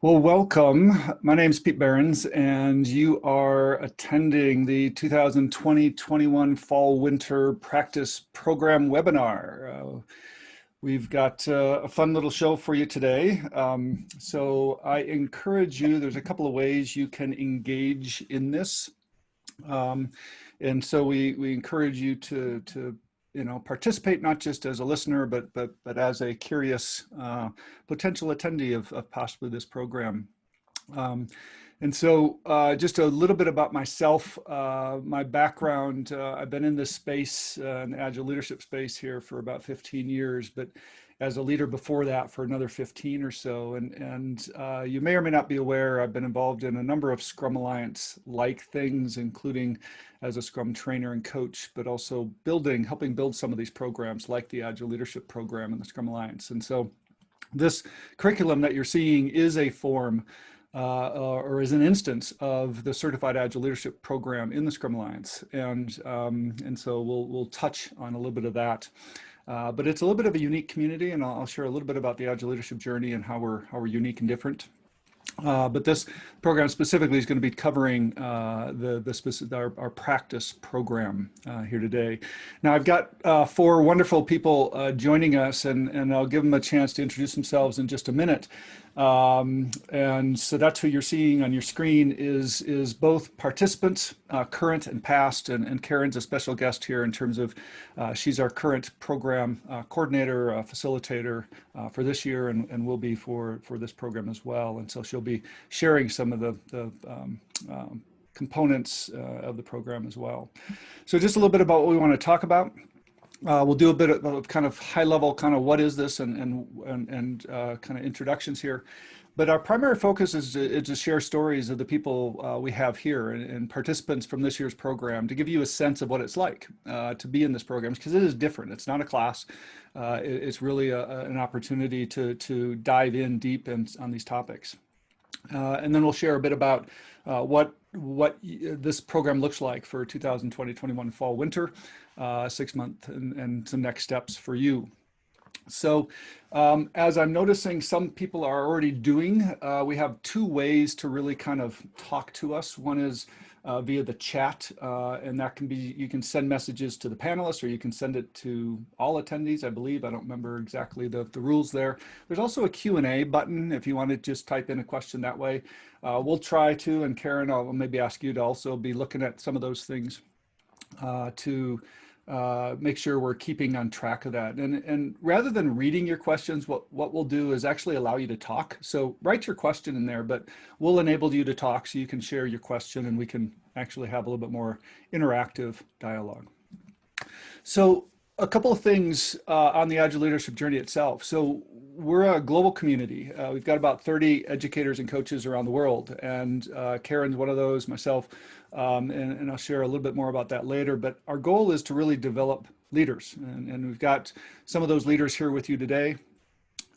Well, welcome. My name is Pete Behrens, and you are attending the 2020-21 Fall-Winter Practice Program webinar. We've got a fun little show for you today. So I encourage you, there's a couple of ways you can engage in this. And so we encourage you to participate not just as a listener, but as a curious potential attendee of possibly this program. And so just a little bit about myself, my background. I've been in this space, in the Agile leadership space here for about 15 years, but as a leader before that for another 15 or so. And you may or may not be aware, I've been involved in a number of Scrum Alliance-like things, including as a Scrum trainer and coach, but also helping build some of these programs like the Agile Leadership Program and the Scrum Alliance. And so this curriculum that you're seeing is a form or is an instance of the Certified Agile Leadership Program in the Scrum Alliance. And so we'll touch on a little bit of that. But it's a little bit of a unique community, and I'll share a little bit about the Agile Leadership Journey and how we're unique and different. But this program specifically is going to be covering our practice program here today. Now I've got four wonderful people joining us, and I'll give them a chance to introduce themselves in just a minute. And so that's who you're seeing on your screen is both participants, current and past, and Karen's a special guest here in terms of she's our current program coordinator, facilitator for this year, and will be for this program as well. And so she'll be sharing some of the components of the program as well. So just a little bit about what we want to talk about. We'll do a bit of kind of high level, kind of what is this and kind of introductions here. But our primary focus is to share stories of the people we have here and participants from this year's program to give you a sense of what it's like to be in this program, because it is different. It's not a class. It's really an opportunity to dive in deep on these topics. And then we'll share a bit about what this program looks like for 2020-21 fall winter, 6 month, and some next steps for you. So as I'm noticing some people are already doing, we have two ways to really kind of talk to us. One is via the chat, and that can be, you can send messages to the panelists or you can send it to all attendees, I believe. I don't remember exactly the rules there. There's also a Q&A button if you want to just type in a question that way. We'll try to, and Karen, I'll maybe ask you to also be looking at some of those things to make sure we're keeping on track of that. And rather than reading your questions, what we'll do is actually allow you to talk. So write your question in there, but we'll enable you to talk so you can share your question and we can actually have a little bit more interactive dialogue. So a couple of things on the Agile Leadership Journey itself. So we're a global community. We've got about 30 educators and coaches around the world, and Karen's one of those, myself, and I'll share a little bit more about that later. But our goal is to really develop leaders, and we've got some of those leaders here with you today.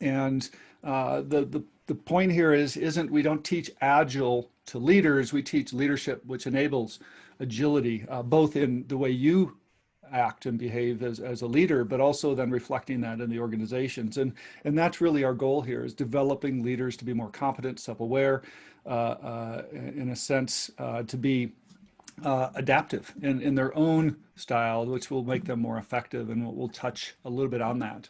And the point here isn't we don't teach Agile to leaders, we teach leadership, which enables agility, both in the way you act and behave as a leader, but also then reflecting that in the organizations. And that's really our goal here, is developing leaders to be more competent, self-aware, in a sense, to be adaptive in their own style, which will make them more effective, and we'll touch a little bit on that.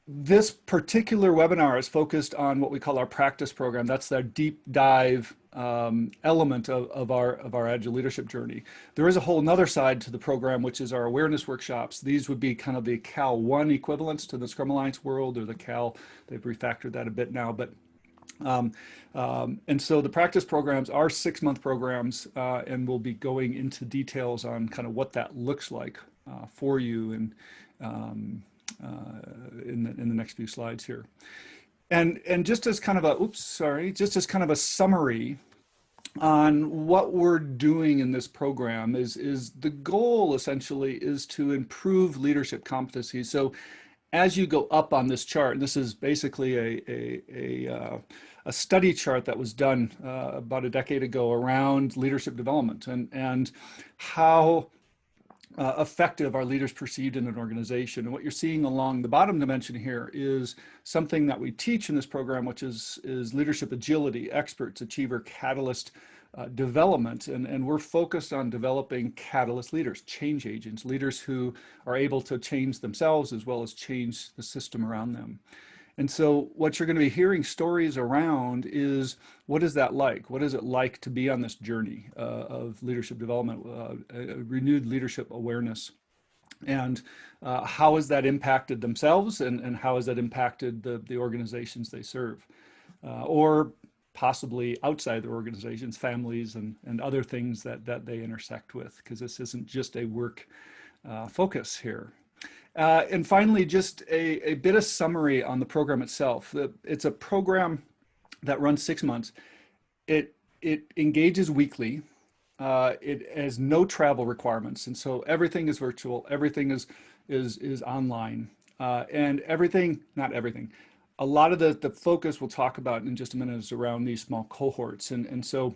This particular webinar is focused on what we call our practice program. That's the deep dive element of our Agile Leadership Journey. There is a whole nother side to the program, which is our awareness workshops. These would be kind of the Cal 1 equivalents to the Scrum Alliance world, or the Cal, they've refactored that a bit now. But and so the practice programs are 6-month programs, and we'll be going into details on kind of what that looks like for you and in the next few slides here. And just as kind of a, just as kind of a summary on what we're doing in this program is the goal essentially is to improve leadership competencies. So as you go up on this chart, and this is basically a study chart that was done about a decade ago around leadership development and how effective our leaders perceived in an organization. And what you're seeing along the bottom dimension here is something that we teach in this program, which is leadership agility, experts, achiever, catalyst development. And we're focused on developing catalyst leaders, change agents, leaders who are able to change themselves as well as change the system around them. And so what you're going to be hearing stories around is, what is that like? What is it like to be on this journey of leadership development, renewed leadership awareness? And how has that impacted themselves, and how has that impacted the organizations they serve? Or possibly outside their organizations, families, and other things that they intersect with, because this isn't just a work focus here. And finally, just a bit of summary on the program itself. It's a program that runs 6 months. It engages weekly. It has no travel requirements, and so everything is virtual. Everything is online, and not everything. A lot of the focus we'll talk about in just a minute is around these small cohorts, and so.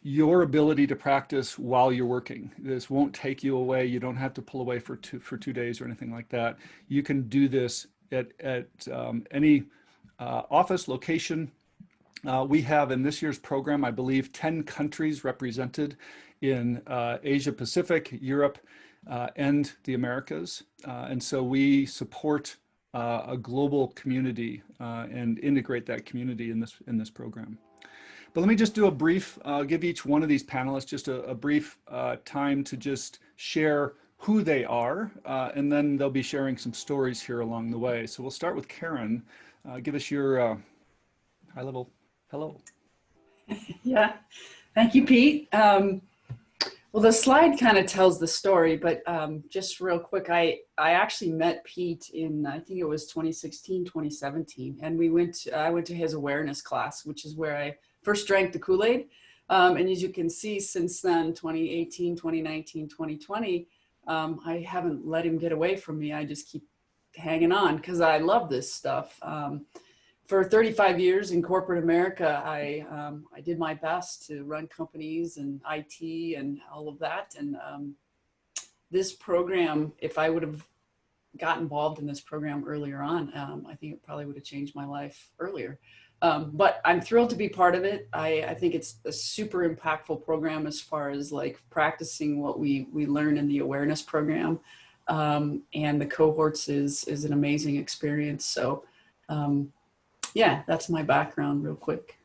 Your ability to practice while you're working. This won't take you away. You don't have to pull away for 2 days or anything like that. You can do this at any office location. We have in this year's program, I believe, 10 countries represented in Asia Pacific, Europe, and the Americas. And so we support a global community and integrate that community in this program. But let me just do a brief, give each one of these panelists just a brief time to just share who they are, and then they'll be sharing some stories here along the way. So we'll start with Karen. Give us your high-level hello. Yeah, thank you, Pete. Well, the slide kind of tells the story, but just real quick, I actually met Pete in, I think it was 2016, 2017, and I went to his awareness class, which is where I first drank the Kool-Aid. And as you can see, since then, 2018, 2019, 2020, I haven't let him get away from me. I just keep hanging on because I love this stuff. For 35 years in corporate America, I did my best to run companies and IT and all of that. And this program, if I would have got involved in this program earlier on, I think it probably would have changed my life earlier. But I'm thrilled to be part of it. I think it's a super impactful program as far as like practicing what we learn in the awareness program. And the cohorts is an amazing experience. So yeah, that's my background real quick.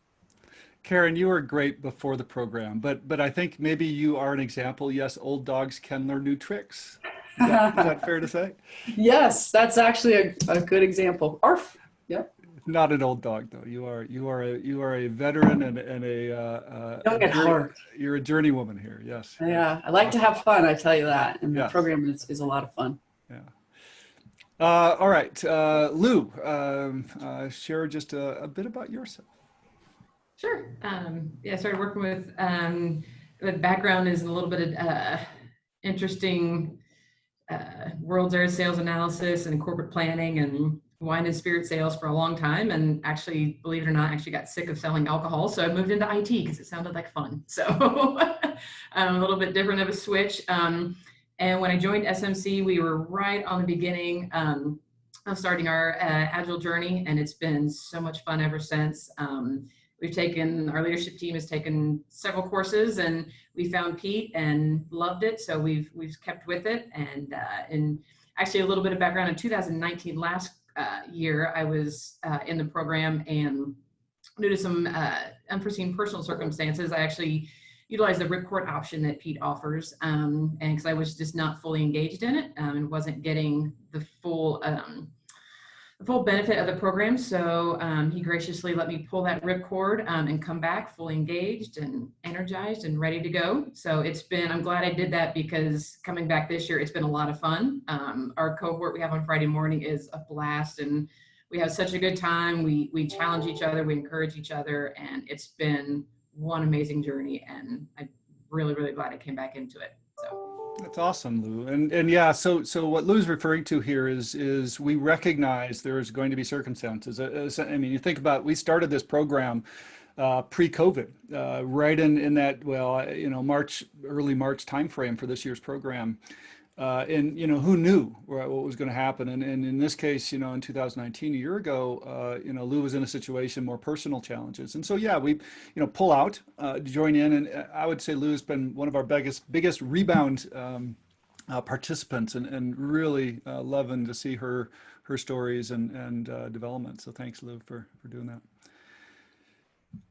Karen, you were great before the program, but I think maybe you are an example. Yes, old dogs can learn new tricks. Is that fair to say? Yes, that's actually a good example. Arf. Yep. Not an old dog though. You are a veteran and Young at heart. You're a journeywoman here. Yes. Yeah, I like to have fun. I tell you that, and the program is a lot of fun. Yeah. All right, Lou, share just a bit about yourself. Sure. Yeah, I started working with, the background is a little bit of interesting world's area sales analysis and corporate planning and wine and spirit sales for a long time. And actually, believe it or not, I actually got sick of selling alcohol. So I moved into IT because it sounded like fun. So a little bit different of a switch. And when I joined SMC, we were right on the beginning of starting our Agile journey, and it's been so much fun ever since. Our leadership team has taken several courses, and we found Pete and loved it, so we've kept with it. And actually, a little bit of background: in 2019, last year, I was in the program, and due to some unforeseen personal circumstances, I actually utilize the ripcord option that Pete offers, and because I was just not fully engaged in it and wasn't getting the full benefit of the program. So he graciously let me pull that ripcord and come back fully engaged and energized and ready to go. So I'm glad I did that, because coming back this year, it's been a lot of fun. Our cohort we have on Friday morning is a blast, and we have such a good time. We challenge each other, we encourage each other, and it's been one amazing journey, and I'm really, really glad I came back into it. So that's awesome, Lou. And yeah, so what Lou's referring to here is we recognize there is going to be circumstances. I mean, you think about, we started this program pre-COVID, right in that, well, early March timeframe for this year's program. And who knew what was going to happen? And in this case, in 2019, a year ago, Lou was in a situation, more personal challenges, and so yeah, we pull out, join in, and I would say Lou's been one of our biggest rebound participants, and really loving to see her stories and development. So thanks, Lou, for doing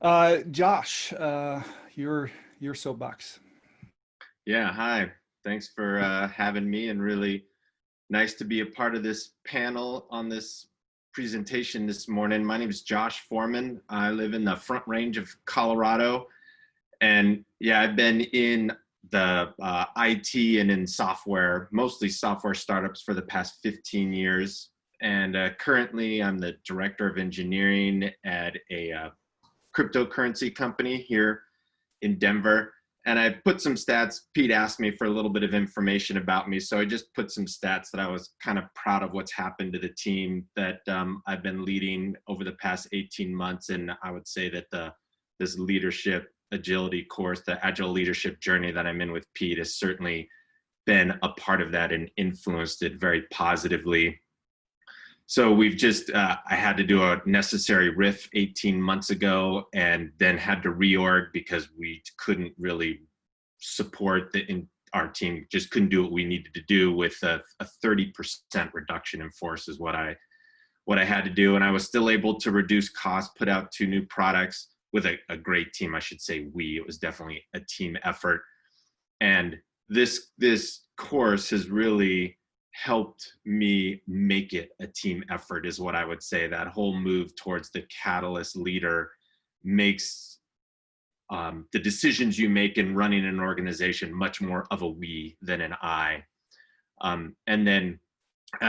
that. Josh, your soapbox. Yeah, hi. Thanks for having me, and really nice to be a part of this panel on this presentation this morning. My name is Josh Foreman. I live in the Front Range of Colorado, and yeah, I've been in the IT and in software, mostly software startups, for the past 15 years. And currently I'm the director of engineering at a cryptocurrency company here in Denver. And I put some stats. Pete asked me for a little bit of information about me, so I just put some stats that I was kind of proud of what's happened to the team that I've been leading over the past 18 months. And I would say that this leadership agility course, the Agile Leadership Journey that I'm in with Pete, has certainly been a part of that and influenced it very positively. So we've just, I had to do a necessary RIF 18 months ago, and then had to reorg because we couldn't really support our team just couldn't do what we needed to do with a 30% reduction in force is what I had to do. And I was still able to reduce costs, put out 2 new products with a great team. I should say it was definitely a team effort. And this course has really helped me make it a team effort, is what I would say. That whole move towards the catalyst leader makes the decisions you make in running an organization much more of a we than an I. And then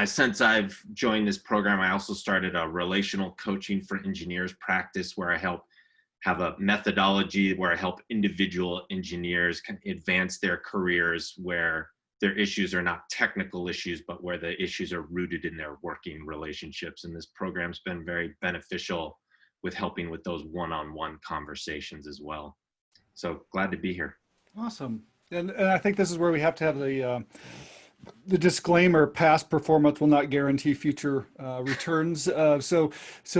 since I've joined this program, I also started a relational coaching for engineers practice, where I have a methodology where I help individual engineers can advance their careers, where their issues are not technical issues, but where the issues are rooted in their working relationships. And this program's been very beneficial with helping with those one-on-one conversations as well. So glad to be here. Awesome. And I think this is where we have to have the disclaimer: past performance will not guarantee future returns. So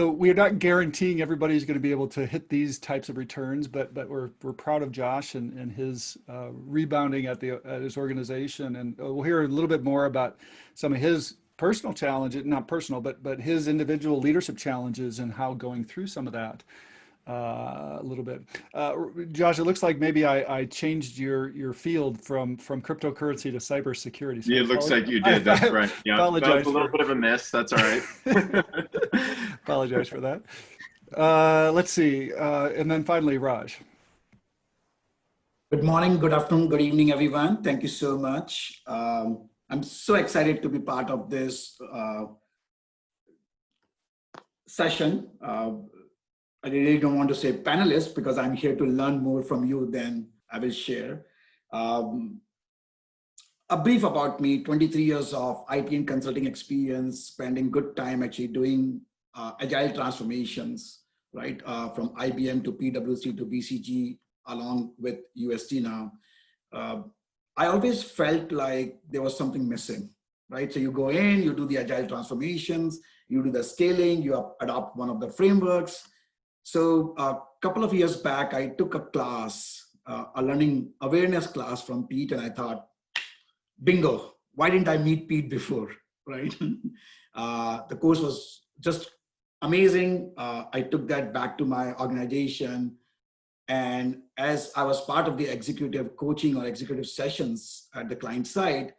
we are not guaranteeing everybody's going to be able to hit these types of returns, but we're proud of Josh and his rebounding at his organization. And we'll hear a little bit more about some of his personal challenges, not personal, but his individual leadership challenges and how going through some of that a little bit. Josh, it looks like maybe I changed your field from cryptocurrency to cybersecurity. So yeah, it looks like you did. That's right. Yeah, that was a little bit of a miss. That's all right. Apologize for that. Let's see. And then finally, Raj. Good morning, good afternoon, good evening, everyone. Thank you so much. I'm so excited to be part of this session. I really don't want to say panelist, because I'm here to learn more from you than I will share. A brief about me: 23 years of IT and consulting experience, spending good time actually doing agile transformations, right? From IBM to PwC to BCG, along with UST now. I always felt like there was something missing, right? So you go in, you do the agile transformations, you do the scaling, you adopt one of the frameworks. So a couple of years back, I took a class, a learning awareness class from Pete, and I thought, bingo, why didn't I meet Pete before, right? The course was just amazing. I took that back to my organization. And as I was part of the executive coaching or executive sessions at the client side,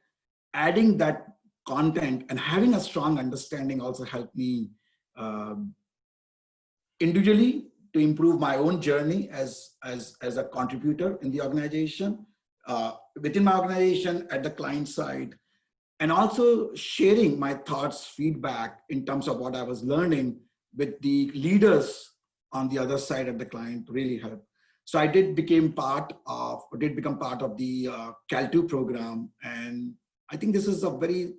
adding that content and having a strong understanding also helped me individually to improve my own journey as a contributor in the organization, within my organization, at the client side, and also sharing my thoughts, feedback in terms of what I was learning with the leaders on the other side at the client really helped. So I did become part of the Cal2 program, and I think this is a very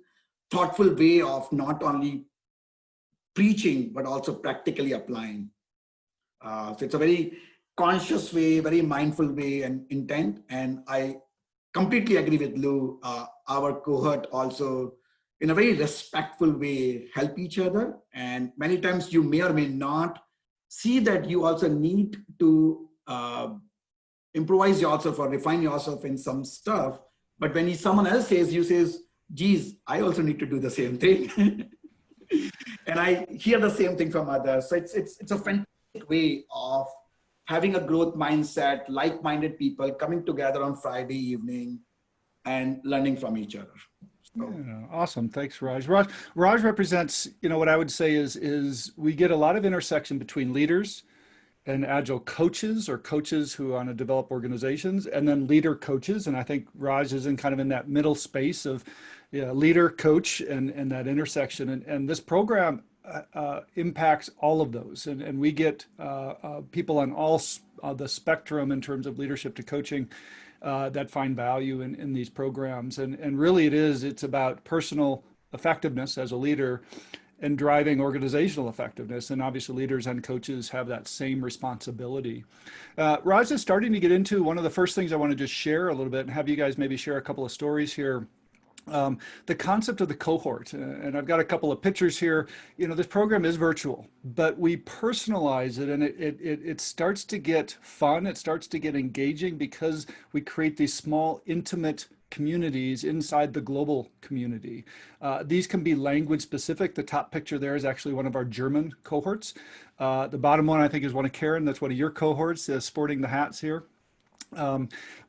thoughtful way of not only preaching, but also practically applying. So it's a very conscious way, very mindful way and intent. And I completely agree with Lou. Our cohort also, in a very respectful way, help each other. And many times you may or may not see that you also need to improvise yourself or refine yourself in some stuff. But when someone else says, you says, geez, I also need to do the same thing. And I hear the same thing from others. So it's a fantastic way of having a growth mindset, like-minded people coming together on Friday evening and learning from each other. So. Yeah, awesome. Thanks, Raj. Raj represents, what I would say is we get a lot of intersection between leaders and agile coaches, or coaches who want to develop organizations, and then leader coaches. And I think Raj is in kind of in that middle space of leader, coach, and that intersection. And this program impacts all of those. And we get people on all the spectrum in terms of leadership to coaching that find value in these programs. And really it's about personal effectiveness as a leader and driving organizational effectiveness. And obviously leaders and coaches have that same responsibility. Raj is starting to get into one of the first things I want to just share a little bit and have you guys maybe share a couple of stories here. The concept of the cohort, and I've got a couple of pictures here. This program is virtual, but we personalize it, and it starts to get fun. It starts to get engaging because we create these small, intimate communities inside the global community. These can be language specific. The top picture there is actually one of our German cohorts. The bottom one, I think, is one of Karen. That's one of your cohorts, sporting the hats here.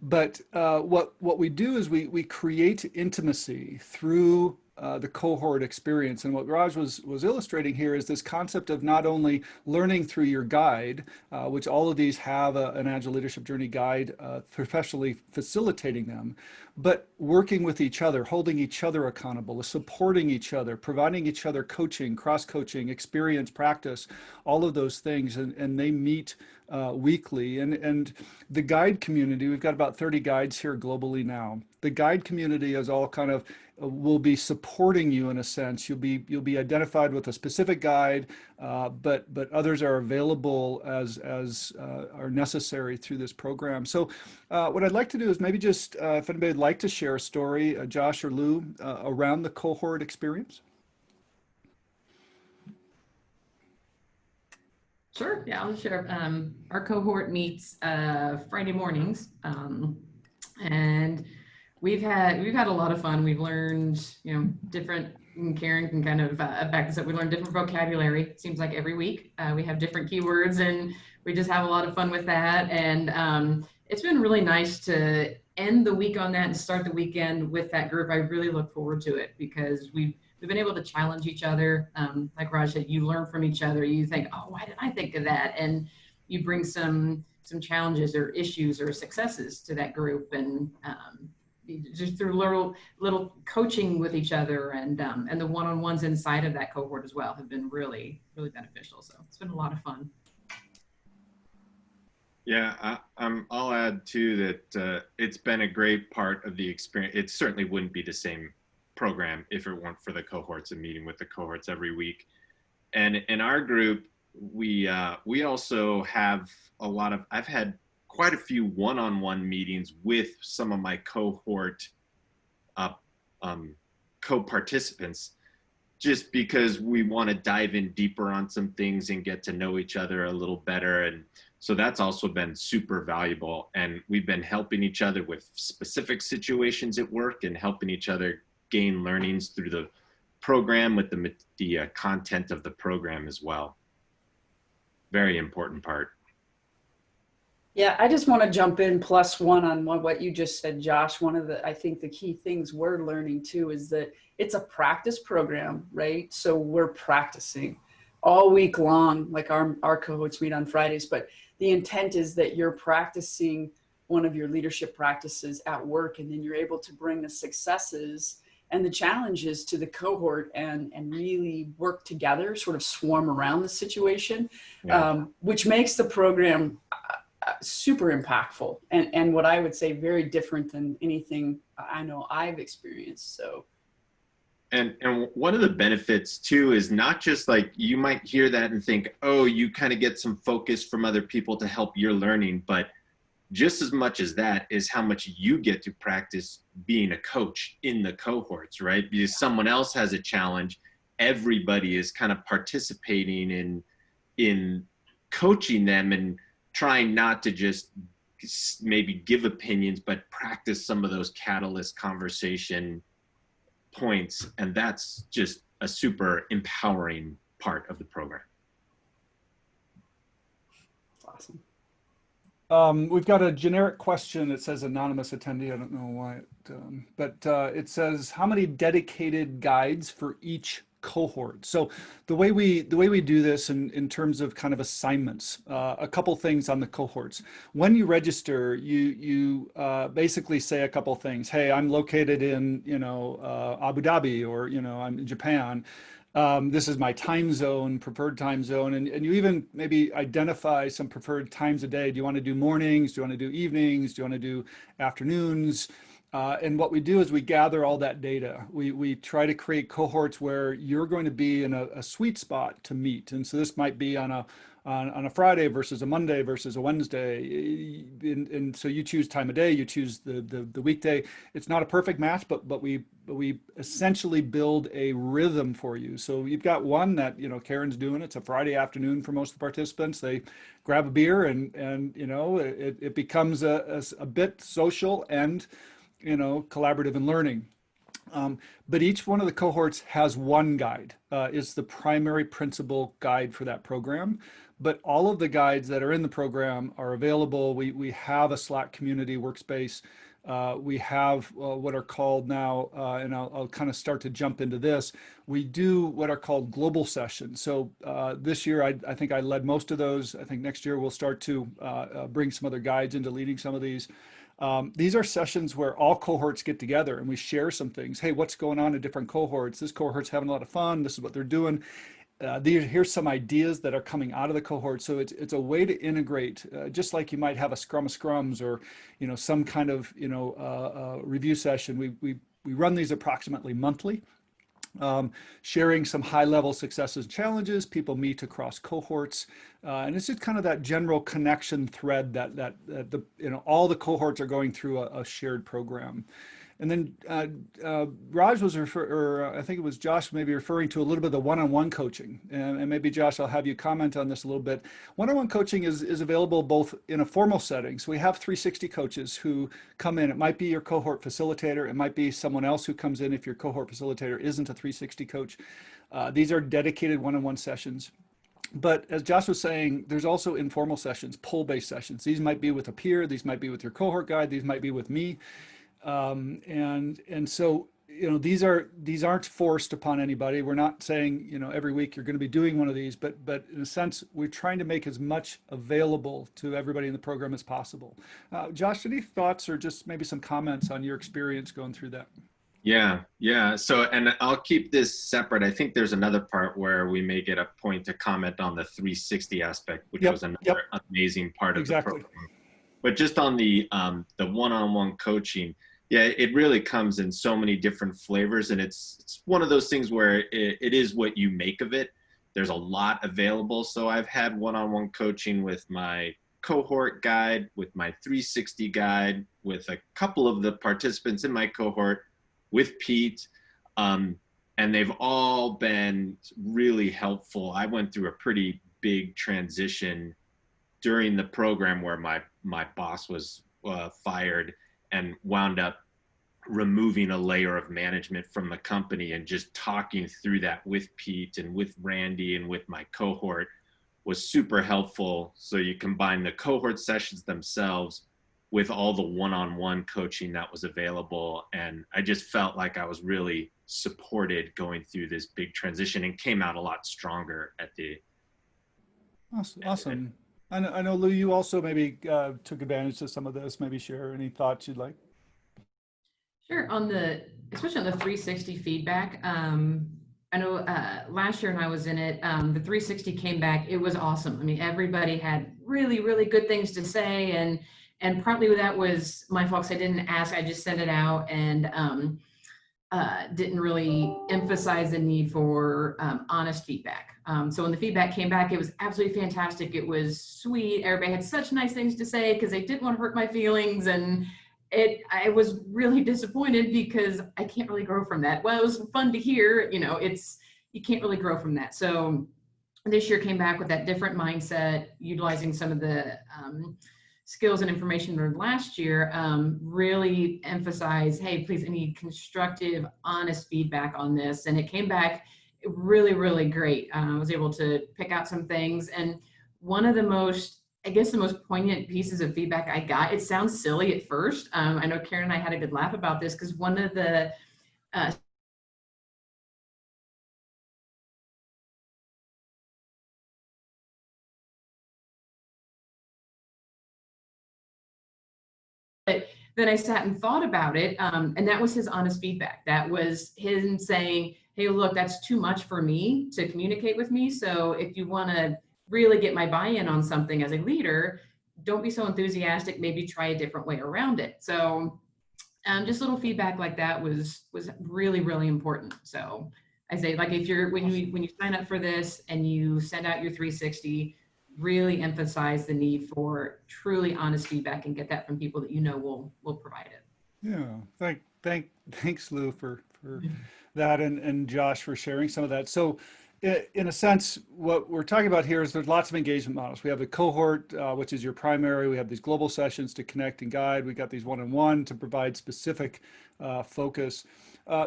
But what we do is we create intimacy through the cohort experience. And what Raj was illustrating here is this concept of not only learning through your guide, which all of these have an Agile Leadership Journey guide professionally facilitating them, but working with each other, holding each other accountable, supporting each other, providing each other coaching, cross-coaching, experience, practice, all of those things. And they meet weekly. And the guide community, we've got about 30 guides here globally now. The guide community is all kind of will be supporting you in a sense. You'll be identified with a specific guide, but others are available as are necessary through this program. So what I'd like to do is maybe just if anybody would like to share a story, Josh or Lou, around the cohort experience. Sure. Yeah, I'll share. Our cohort meets Friday mornings, and we've had a lot of fun. We've learned, different. And Karen can kind of back this up. We learn different vocabulary. It seems like every week we have different keywords, and we just have a lot of fun with that. And it's been really nice to end the week on that and start the weekend with that group. I really look forward to it because we've been able to challenge each other. Like Raj said, you learn from each other. You think, oh, why did I think of that? And you bring some challenges or issues or successes to that group, and just through little coaching with each other, and the one-on-ones inside of that cohort as well have been really, really beneficial. So it's been a lot of fun. Yeah, I'll add too that it's been a great part of the experience. It certainly wouldn't be the same program if it weren't for the cohorts and meeting with the cohorts every week. And in our group, we also have a lot of, I've had quite a few one-on-one meetings with some of my cohort co-participants, just because we want to dive in deeper on some things and get to know each other a little better. And so that's also been super valuable. And we've been helping each other with specific situations at work and helping each other gain learnings through the program with the content of the program as well. Very important part. Yeah, I just want to jump in +1 on what you just said, Josh. One of I think the key things we're learning too is that it's a practice program, right? So we're practicing all week long, like our cohorts meet on Fridays, but the intent is that you're practicing one of your leadership practices at work, and then you're able to bring the successes and the challenges to the cohort and really work together, sort of swarm around the situation, yeah. Which makes the program super impactful and what I would say very different than anything I know I've experienced. So And one of the benefits too is not just like you might hear that and think, oh, you kind of get some focus from other people to help your learning, but just as much as that is how much you get to practice being a coach in the cohorts, right? Because someone else has a challenge, everybody is kind of participating in coaching them and trying not to just maybe give opinions, but practice some of those catalyst conversation points. And that's just a super empowering part of the program. Awesome. We've got a generic question. It says anonymous attendee. I don't know why, but it says how many dedicated guides for each cohort. So the way we do this in terms of kind of assignments, a couple things on the cohorts. When you register, you basically say a couple things. Hey, I'm located in Abu Dhabi, or I'm in Japan. This is my time zone, preferred time zone, and you even maybe identify some preferred times a day. Do you want to do mornings? Do you want to do evenings? Do you want to do afternoons? And what we do is we gather all that data. We try to create cohorts where you're going to be in a sweet spot to meet. And so this might be on a Friday versus a Monday versus a Wednesday. And so you choose time of day, you choose the weekday. It's not a perfect match, but we essentially build a rhythm for you. So you've got one that, Karen's doing. It's a Friday afternoon for most of the participants. They grab a beer and it becomes a bit social and collaborative and learning. But each one of the cohorts has one guide. It's the primary principal guide for that program. But all of the guides that are in the program are available. We have a Slack community workspace. We have what are called now, and I'll kind of start to jump into this. We do what are called global sessions. So this year, I think I led most of those. I think next year we'll start to bring some other guides into leading some of these. These are sessions where all cohorts get together and we share some things. Hey, what's going on in different cohorts? This cohort's having a lot of fun. This is what they're doing. Here's some ideas that are coming out of the cohort. So it's a way to integrate, just like you might have a scrum of scrums or some kind of review session. We run these approximately monthly. Sharing some high-level successes and challenges. People meet across cohorts, and it's just kind of that general connection thread that all the cohorts are going through a shared program. And then Raj was I think it was Josh maybe referring to a little bit of the one-on-one coaching. And maybe Josh, I'll have you comment on this a little bit. One-on-one coaching is available both in a formal setting. So we have 360 coaches who come in. It might be your cohort facilitator. It might be someone else who comes in if your cohort facilitator isn't a 360 coach. These are dedicated one-on-one sessions. But as Josh was saying, there's also informal sessions, pull-based sessions. These might be with a peer. These might be with your cohort guide. These might be with me. And so, these aren't forced upon anybody. We're not saying, every week you're going to be doing one of these, but in a sense, we're trying to make as much available to everybody in the program as possible. Josh, any thoughts or just maybe some comments on your experience going through that? Yeah. So, and I'll keep this separate. I think there's another part where we may get a point to comment on the 360 aspect, which was another amazing part of the program. But just on the one-on-one coaching, yeah, it really comes in so many different flavors, and it's one of those things where it is what you make of it. There's a lot available. So I've had one-on-one coaching with my cohort guide, with my 360 guide, with a couple of the participants in my cohort, with Pete, and they've all been really helpful. I went through a pretty big transition during the program where my boss was fired and wound up removing a layer of management from the company, and just talking through that with Pete and with Randy and with my cohort was super helpful. So you combine the cohort sessions themselves with all the one-on-one coaching that was available. And I just felt like I was really supported going through this big transition and came out a lot stronger at the Awesome. I know, Lou, you also maybe took advantage of some of this. Maybe share any thoughts you'd like. Sure. Especially on the 360 feedback. I know last year when I was in it, the 360 came back. It was awesome. I mean, everybody had really, really good things to say. And partly that was my fault. I didn't ask. I just sent it out. And didn't really emphasize the need for honest feedback. So when the feedback came back, it was absolutely fantastic. It was sweet. Everybody had such nice things to say because they didn't want to hurt my feelings. And I was really disappointed because I can't really grow from that. Well, it was fun to hear, you know, you can't really grow from that. So this year came back with that different mindset, utilizing some of the skills and information learned last year, really emphasize, hey, please, I need constructive, honest feedback on this. And it came back really, really great. I was able to pick out some things. And one of the most, I guess, the most poignant pieces of feedback I got, it sounds silly at first. I know Karen and I had a good laugh about this because one of the But then I sat and thought about it, and that was his honest feedback. That was him saying, hey, look, that's too much for me to communicate with me. So if you want to really get my buy-in on something as a leader, don't be so enthusiastic, maybe try a different way around it. So just little feedback like that was really, really important. So I say, like, if you're, when you sign up for this and you send out your 360, really emphasize the need for truly honest feedback and get that from people that you know will provide it. Yeah, thanks Lou for that, and Josh for sharing some of that. So in a sense, what we're talking about here is there's lots of engagement models. We have the cohort, which is your primary. We have these global sessions to connect and guide. We got these one-on-one to provide specific focus.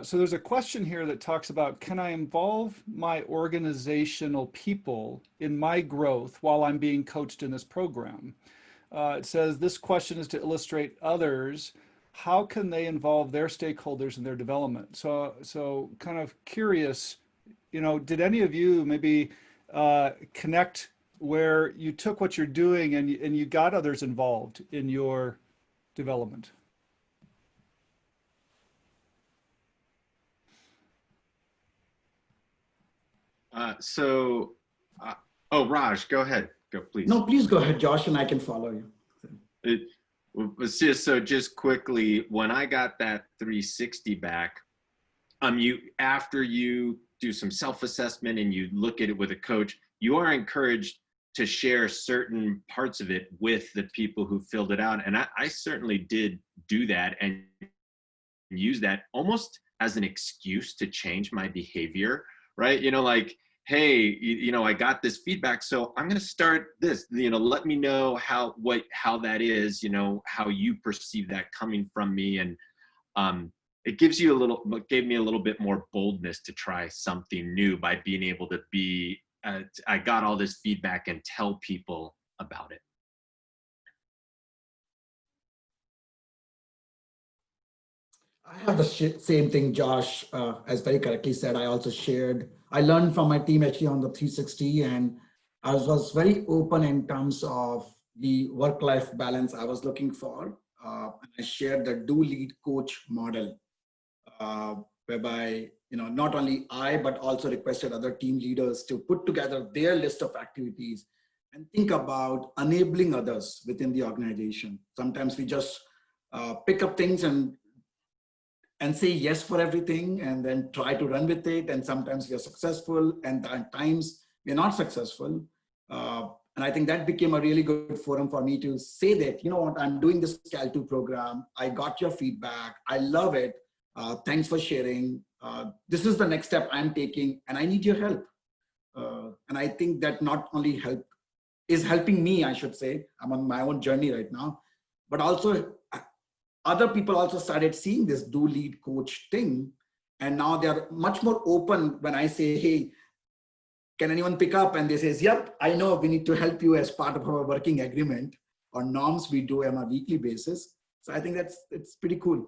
So there's a question here that talks about, can I involve my organizational people in my growth while I'm being coached in this program? It says this question is to illustrate others. How can they involve their stakeholders in their development? So kind of curious, you know, did any of you maybe connect where you took what you're doing and you got others involved in your development? Oh, Raj, go ahead. Go, please. No, please go ahead, Josh, and I can follow you. It was just quickly, when I got that 360 back, after you do some self-assessment and you look at it with a coach, you are encouraged to share certain parts of it with the people who filled it out. And I certainly did do that and use that almost as an excuse to change my behavior, right? You know, like, hey, you know, I got this feedback, so I'm going to start this, you know, let me know how that is, you know, how you perceive that coming from me. And it gave me a little bit more boldness to try something new by being able to I got all this feedback and tell people about it. I have the same thing, Josh, as very correctly said. I learned from my team actually on the 360, and I was very open in terms of the work-life balance I was looking for. I shared the do lead coach model, whereby, you know, not only I, but also requested other team leaders to put together their list of activities and think about enabling others within the organization. Sometimes we just pick up things and say yes for everything and then try to run with it. And sometimes we are successful and at times we're not successful. And I think that became a really good forum for me to say that, you know what, I'm doing this Cal2 program. I got your feedback. I love it. Thanks for sharing. This is the next step I'm taking and I need your help. And I think that not only is helping me, I should say, I'm on my own journey right now, but also other people also started seeing this do lead coach thing. And now they're much more open when I say, hey, can anyone pick up? And they say, yep, I know we need to help you as part of our working agreement or norms we do on a weekly basis. So I think it's pretty cool.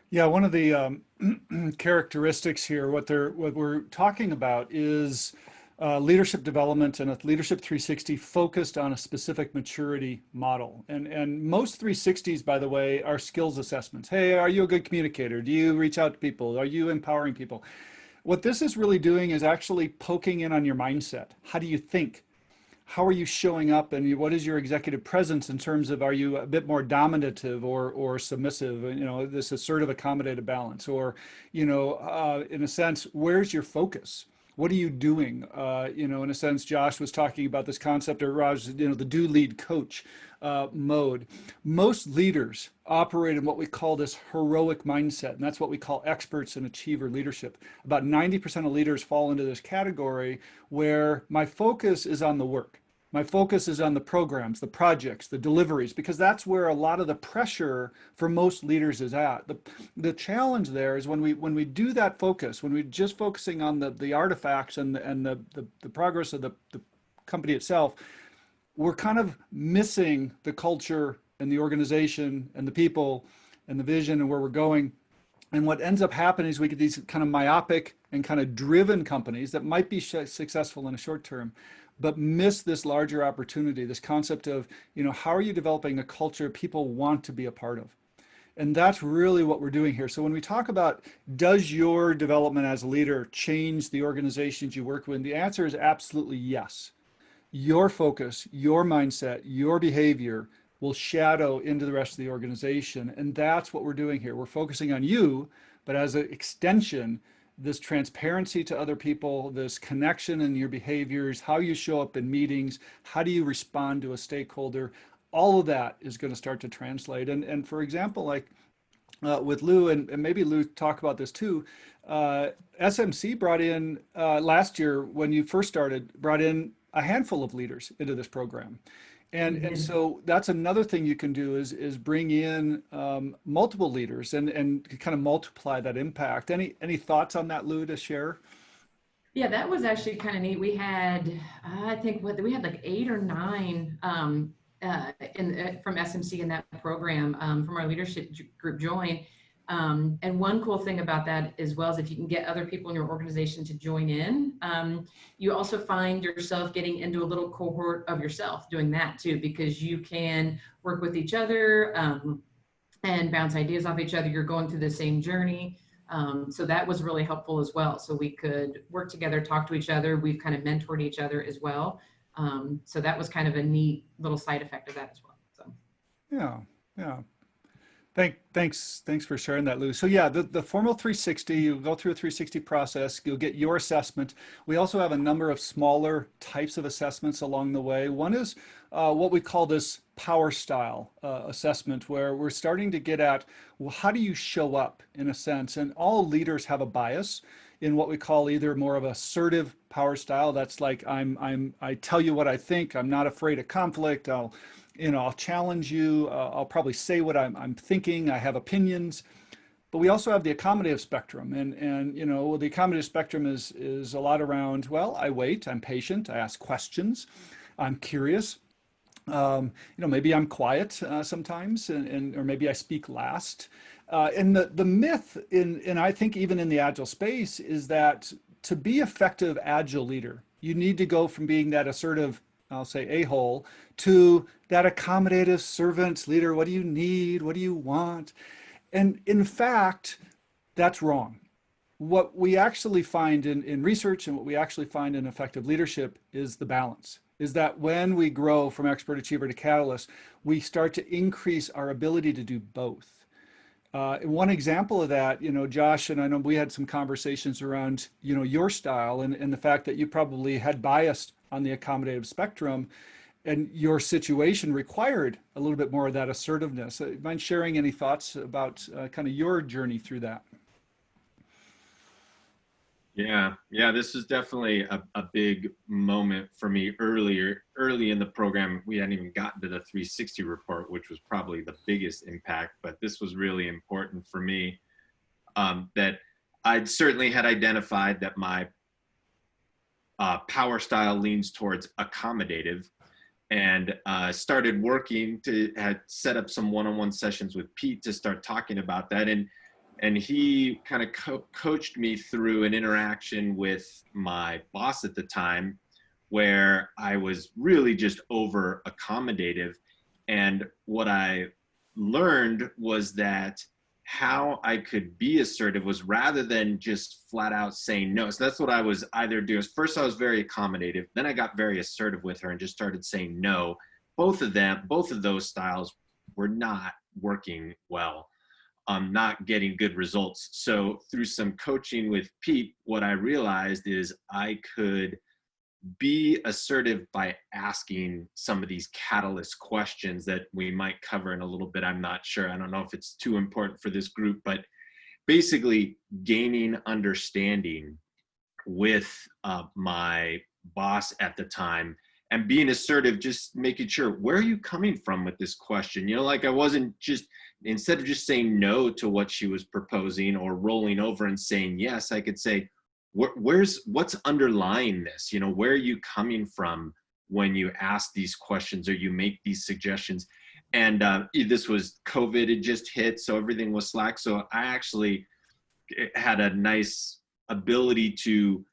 Yeah, one of the characteristics here, what we're talking about is leadership development and a leadership 360 focused on a specific maturity model. And most 360s, by the way, are skills assessments. Hey, are you a good communicator? Do you reach out to people? Are you empowering people? What this is really doing is actually poking in on your mindset. How do you think? how are you showing up, and what is your executive presence in terms of, are you a bit more dominative or submissive, this assertive accommodative balance, or, in a sense, where's your focus? What are you doing? In a sense, Josh was talking about this concept, or Raj, the do lead coach mode. Most leaders operate in what we call this heroic mindset, and that's what we call experts in achiever leadership. About 90% of leaders fall into this category where my focus is on the work. My focus is on the programs, the projects, the deliveries, because that's where a lot of the pressure for most leaders is at. The challenge there is when we do that focus, when we're just focusing on the artifacts and the progress of the company itself, we're kind of missing the culture and the organization and the people and the vision and where we're going. And what ends up happening is we get these kind of myopic and kind of driven companies that might be successful in a short term, but miss this larger opportunity, this concept of, how are you developing a culture people want to be a part of? And that's really what we're doing here. So when we talk about, does your development as a leader change the organizations you work with? The answer is absolutely yes. Your focus, your mindset, your behavior will shadow into the rest of the organization. And that's what we're doing here. We're focusing on you, but as an extension, this transparency to other people, this connection in your behaviors, how you show up in meetings, how do you respond to a stakeholder, all of that is going to start to translate. And for example, like with Lou, and maybe Lou talk about this too, SMC brought in, last year when you first started, brought in a handful of leaders into this program. And so that's another thing you can do is bring in multiple leaders and kind of multiply that impact. Any thoughts on that, Lou, to share? Yeah, that was actually kind of neat. We had, I think, we had like 8 or 9 from SMC in that program, from our leadership group join. And one cool thing about that as well is if you can get other people in your organization to join in, you also find yourself getting into a little cohort of yourself doing that too, because you can work with each other and bounce ideas off each other. You're going through the same journey. So that was really helpful as well. So we could work together, talk to each other. We've kind of mentored each other as well. So that was kind of a neat little side effect of that as well. So yeah. Thanks for sharing that, Lou. So yeah, the formal 360, you go through a 360 process, you'll get your assessment. We also have a number of smaller types of assessments along the way. One is what we call this power style assessment, where we're starting to get at, well, how do you show up in a sense? And all leaders have a bias in what we call either more of assertive power style. That's like, I tell you what I think, I'm not afraid of conflict, I'll challenge you. I'll probably say what I'm thinking. I have opinions. But we also have the accommodative spectrum, and the accommodative spectrum is a lot around, well, I wait, I'm patient, I ask questions, I'm curious. Maybe I'm quiet sometimes, or maybe I speak last. And the myth and I think even in the Agile space is that to be effective Agile leader, you need to go from being that assertive, I'll say a-hole, to that accommodative servant leader. What do you need? What do you want? And in fact, that's wrong. What we actually find in research and what we actually find in effective leadership is the balance. Is that when we grow from expert achiever to catalyst, we start to increase our ability to do both. One example of that, Josh, and I know we had some conversations around, your style and the fact that you probably had bias on the accommodative spectrum, and your situation required a little bit more of that assertiveness. Mind sharing any thoughts about kind of your journey through that? Yeah, this is definitely a big moment for me early in the program. We hadn't even gotten to the 360 report, which was probably the biggest impact, but this was really important for me, that I'd certainly had identified that my power style leans towards accommodative, and started working to set up some one-on-one sessions with Pete to start talking about that. And he kind of coached me through an interaction with my boss at the time where I was really just over accommodative. And what I learned was that how I could be assertive was rather than just flat out saying no. So that's what I was either doing. First, I was very accommodative. Then I got very assertive with her and just started saying no. Both of those styles were not working well. Not getting good results. So through some coaching with Pete, what I realized is I could be assertive by asking some of these catalyst questions that we might cover in a little bit. I'm not sure. I don't know if it's too important for this group, but basically gaining understanding with my boss at the time and being assertive, just making sure, where are you coming from with this question? You know, like I wasn't just, instead of just saying no to what she was proposing or rolling over and saying yes, I could say, what's underlying this? You know, where are you coming from when you ask these questions or you make these suggestions? And this was COVID, it just hit, so everything was slack. So I actually had a nice ability to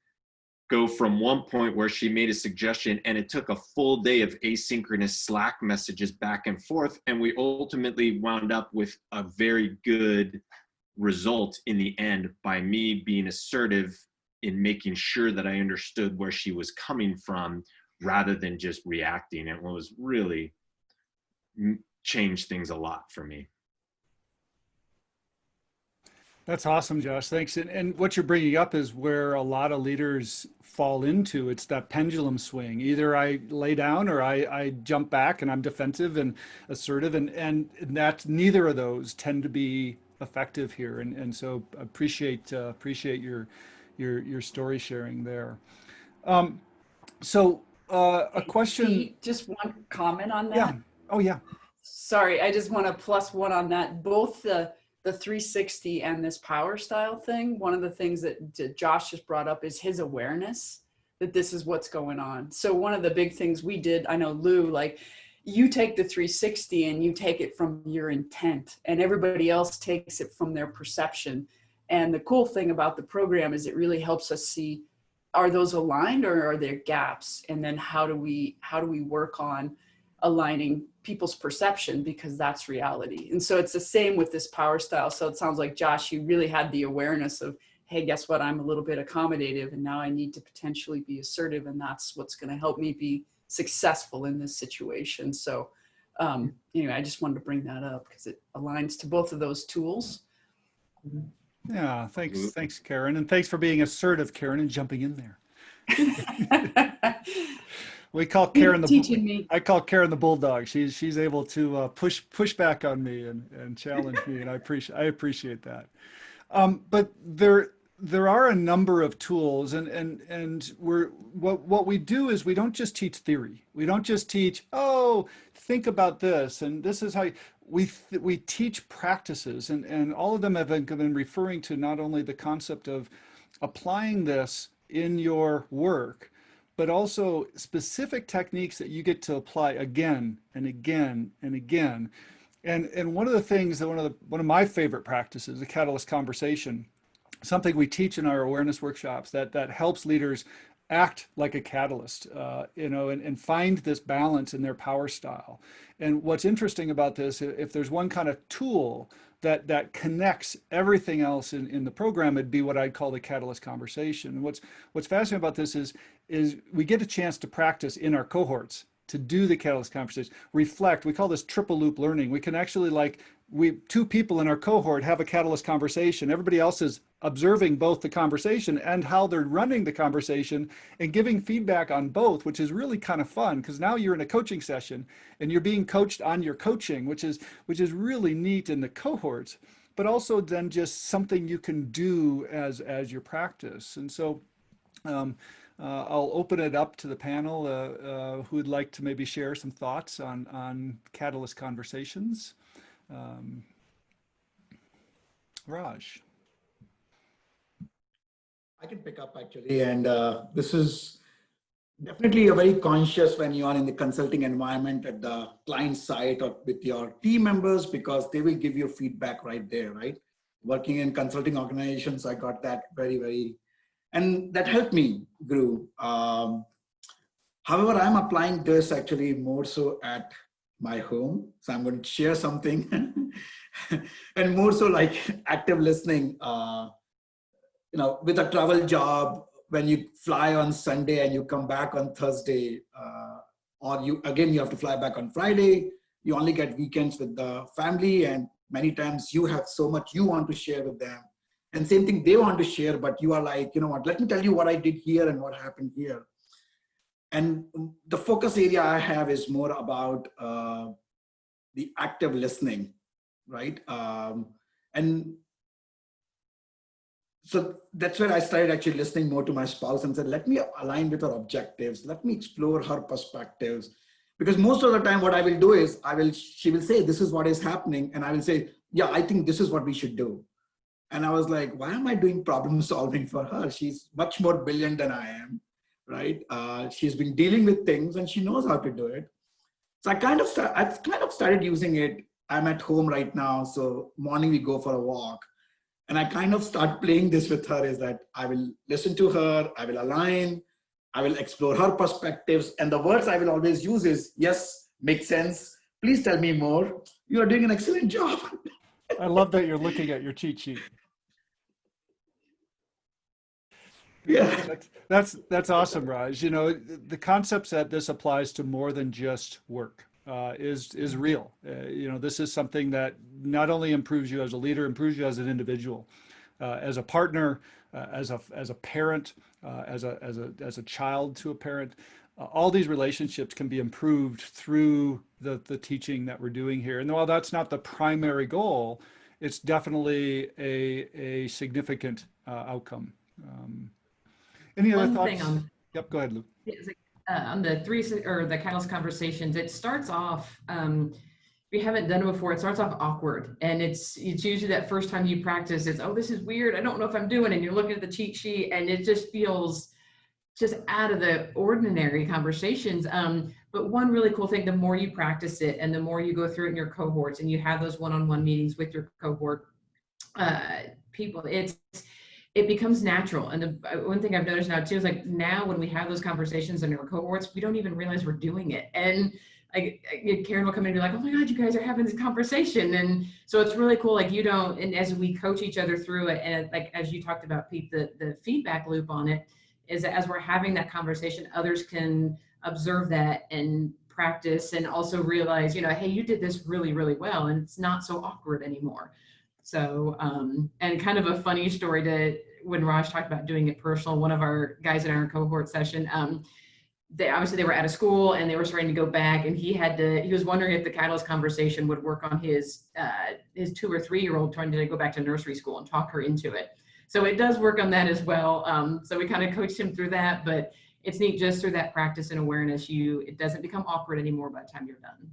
go from one point where she made a suggestion and it took a full day of asynchronous Slack messages back and forth. And we ultimately wound up with a very good result in the end by me being assertive in making sure that I understood where she was coming from rather than just reacting. It was really changed things a lot for me. That's awesome, Josh. Thanks. And what you're bringing up is where a lot of leaders fall into. It's that pendulum swing. Either I lay down or I jump back and I'm defensive and assertive. And that's, neither of those tend to be effective here. And so appreciate your story sharing there. A question. Pete, just one comment on that. Yeah. Oh, yeah. Sorry, I just want to plus one on that. Both the 360 and this power style thing, one of the things that Josh just brought up is his awareness that this is what's going on. So one of the big things we did, I know Lou, like you take the 360 and you take it from your intent and everybody else takes it from their perception. And the cool thing about the program is it really helps us see, are those aligned or are there gaps? And then how do we work on aligning people's perception, because that's reality. And so it's the same with this power style. So it sounds like, Josh, you really had the awareness of, hey, guess what? I'm a little bit accommodative and now I need to potentially be assertive. And that's what's going to help me be successful in this situation. So anyway, I just wanted to bring that up because it aligns to both of those tools. Yeah, thanks, Karen. And thanks for being assertive, Karen, and jumping in there. We call Karen I call Karen the bulldog. She's able to push back on me and challenge me, and I appreciate that. But there are a number of tools, and what we do is we don't just teach theory. We don't just teach, oh, think about this, and this is how we teach practices, and all of them have been referring to not only the concept of applying this in your work, but also specific techniques that you get to apply again and again and again. And one of the things that one of my favorite practices, the catalyst conversation, something we teach in our awareness workshops that helps leaders act like a catalyst, and find this balance in their power style. And what's interesting about this, if there's one kind of tool that connects everything else in the program, it'd be what I'd call the catalyst conversation. And what's fascinating about this is we get a chance to practice in our cohorts to do the catalyst conversation, reflect. We call this triple loop learning. We can actually, two people in our cohort have a catalyst conversation. Everybody else is observing both the conversation and how they're running the conversation and giving feedback on both, which is really kind of fun because now you're in a coaching session and you're being coached on your coaching, which is really neat in the cohorts, but also then just something you can do as your practice. And so I'll open it up to the panel who would like to maybe share some thoughts on catalyst conversations. Raj. I can pick up actually, and this is definitely a very conscious when you are in the consulting environment at the client side or with your team members, because they will give you feedback right there, right? Working in consulting organizations, I got that very, and that helped me grow. However, I'm applying this actually more so at my home. So I'm going to share something. and more so like active listening. With a travel job, when you fly on Sunday and you come back on Thursday, or you have to fly back on Friday, you only get weekends with the family, and many times you have so much you want to share with them. And same thing, they want to share, but you are like, you know what, let me tell you what I did here and what happened here. And the focus area I have is more about the active listening, right? And so that's where I started actually listening more to my spouse and said, let me align with her objectives. Let me explore her perspectives. Because most of the time what I will do is she will say, this is what is happening. And I will say, yeah, I think this is what we should do. And I was like, why am I doing problem solving for her? She's much more brilliant than I am, right? She's been dealing with things and she knows how to do it. So I kind of started using it. I'm at home right now. So morning we go for a walk. And I kind of start playing this with her, is that I will listen to her, I will align, I will explore her perspectives. And the words I will always use is, yes, makes sense. Please tell me more. You are doing an excellent job. I love that you're looking at your cheat sheet. Yeah. That's awesome, Raj. You know, the concepts that this applies to more than just work is real. You know, this is something that not only improves you as a leader, improves you as an individual, as a partner, as a parent, as a child to a parent. All these relationships can be improved through the teaching that we're doing here. And while that's not the primary goal, it's definitely a significant outcome. Any other thoughts? Yep, go ahead, Luke. On the the Catalyst conversations, it starts off, if you haven't done it before, it starts off awkward. And it's usually that first time you practice, it's, oh, this is weird, I don't know if I'm doing it. And you're looking at the cheat sheet and it just feels just out of the ordinary conversations. But one really cool thing, the more you practice it and the more you go through it in your cohorts and you have those one-on-one meetings with your cohort people, it becomes natural. And the one thing I've noticed now too is, like, now when we have those conversations in our cohorts, we don't even realize we're doing it. And Karen will come in and be like, oh my God, you guys are having this conversation. And so it's really cool. Like, you don't, and as we coach each other through it, and like, as you talked about, Pete, the feedback loop on it is that as we're having that conversation, others can observe that and practice and also realize, you know, hey, you did this really, really well. And it's not so awkward anymore. So, and kind of a funny story to when Raj talked about doing it personal, one of our guys in our cohort session, they were out of school and they were starting to go back, and he was wondering if the Catalyst conversation would work on his 2 or 3-year-old trying to go back to nursery school and talk her into it. So it does work on that as well. So we kind of coached him through that, but it's neat just through that practice and awareness, it doesn't become awkward anymore by the time you're done.